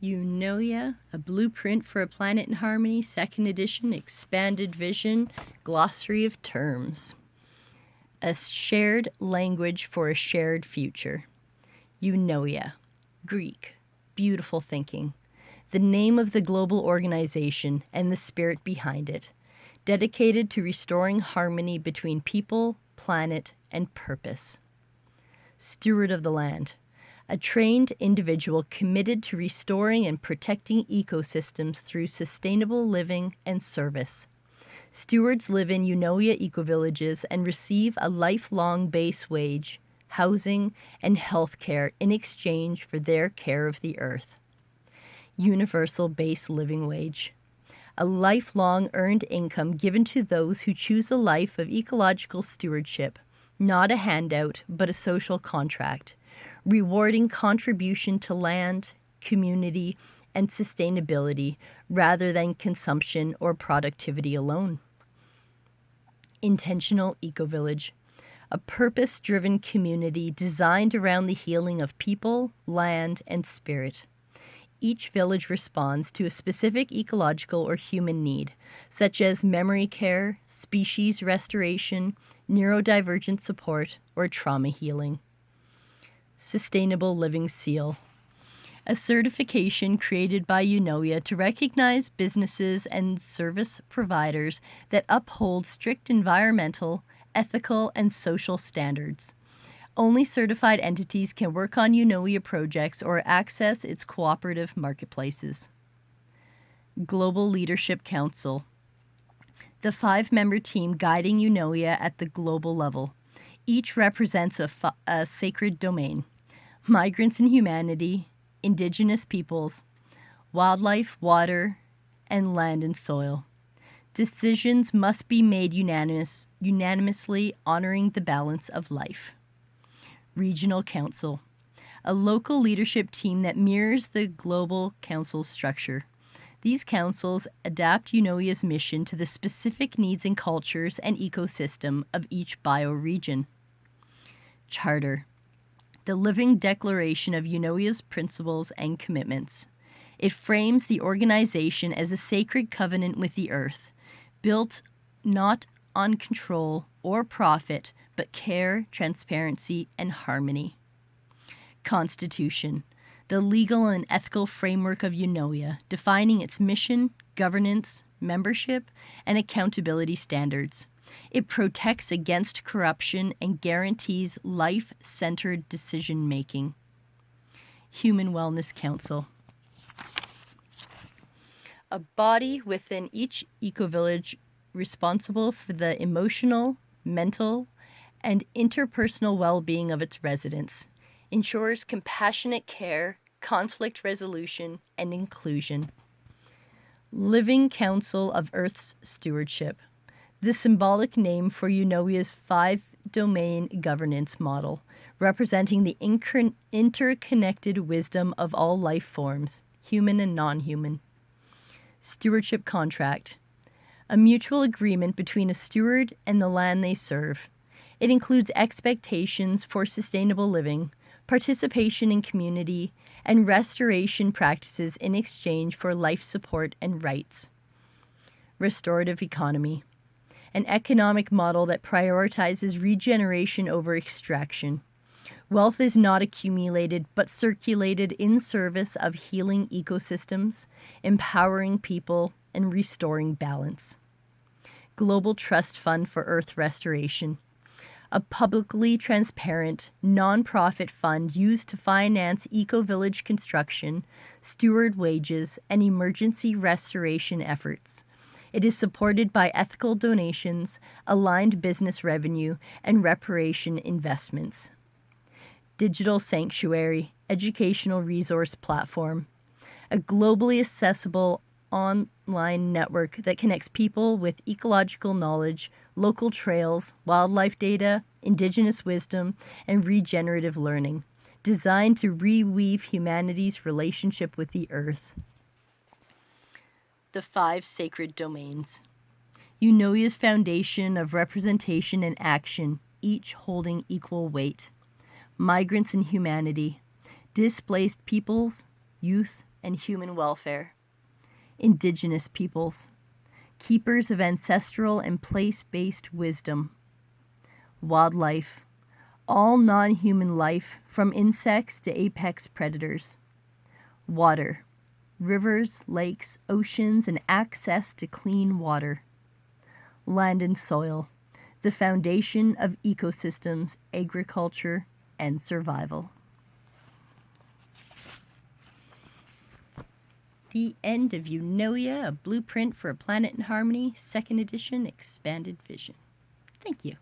Eunoia, A Blueprint for a Planet in Harmony, 2nd edition, expanded vision, glossary of terms. A shared language for a shared future. Eunoia, Greek, beautiful thinking. The name of the global organization and the spirit behind it, dedicated to restoring harmony between people, planet, and purpose. Steward of the land, a trained individual committed to restoring and protecting ecosystems through sustainable living and service. Stewards live in Eunoia ecovillages and receive a lifelong base wage, housing, and health care in exchange for their care of the earth. Universal base living wage, a lifelong earned income given to those who choose a life of ecological stewardship, not a handout, but a social contract, rewarding contribution to land, community, and sustainability rather than consumption or productivity alone. Intentional Ecovillage, a purpose-driven community designed around the healing of people, land, and spirit. Each village responds to a specific ecological or human need, such as memory care, species restoration, neurodivergent support, or trauma healing. Sustainable Living Seal, a certification created by Eunoia to recognize businesses and service providers that uphold strict environmental, ethical, and social standards. Only certified entities can work on Eunoia projects or access its cooperative marketplaces. Global Leadership Council, the 5-member team guiding Eunoia at the global level. Each represents a sacred domain: migrants and humanity, indigenous peoples, wildlife, water, and land and soil. Decisions must be made unanimously, honoring the balance of life. Regional Council, a local leadership team that mirrors the global council structure. These councils adapt Eunoia's mission to the specific needs and cultures and ecosystem of each bioregion. Charter, the living declaration of Eunoia's principles and commitments. It frames the organization as a sacred covenant with the earth, built not on control or profit, but care, transparency, and harmony. Constitution, the legal and ethical framework of Eunoia, defining its mission, governance, membership, and accountability standards. It protects against corruption and guarantees life-centered decision-making. Human Wellness Council, a body within each ecovillage responsible for the emotional, mental, and interpersonal well-being of its residents, ensures compassionate care, conflict resolution, and inclusion. Living Council of Earth's Stewardship, the symbolic name for Eunoia's 5-domain governance model, representing the interconnected wisdom of all life forms, human and non-human. Stewardship Contract, a mutual agreement between a steward and the land they serve. It includes expectations for sustainable living, participation in community, and restoration practices in exchange for life support and rights. Restorative Economy, an economic model that prioritizes regeneration over extraction. Wealth is not accumulated but circulated in service of healing ecosystems, empowering people, and restoring balance. Global Trust Fund for Earth Restoration, a publicly transparent, non-profit fund used to finance eco-village construction, steward wages, and emergency restoration efforts. It is supported by ethical donations, aligned business revenue, and reparation investments. Digital Sanctuary, educational resource platform, a globally accessible online network that connects people with ecological knowledge, local trails, wildlife data, indigenous wisdom, and regenerative learning, designed to reweave humanity's relationship with the earth. The 5 sacred domains. Eunoia's foundation of representation and action, each holding equal weight. Migrants and humanity, displaced peoples, youth, and human welfare. Indigenous peoples, keepers of ancestral and place-based wisdom. Wildlife, all non-human life from insects to apex predators. Water, rivers, lakes, oceans, and access to clean water. Land and soil, the foundation of ecosystems, agriculture, and survival. The End of Eunoia, A Blueprint for a Planet in Harmony, 2nd edition, expanded vision. Thank you.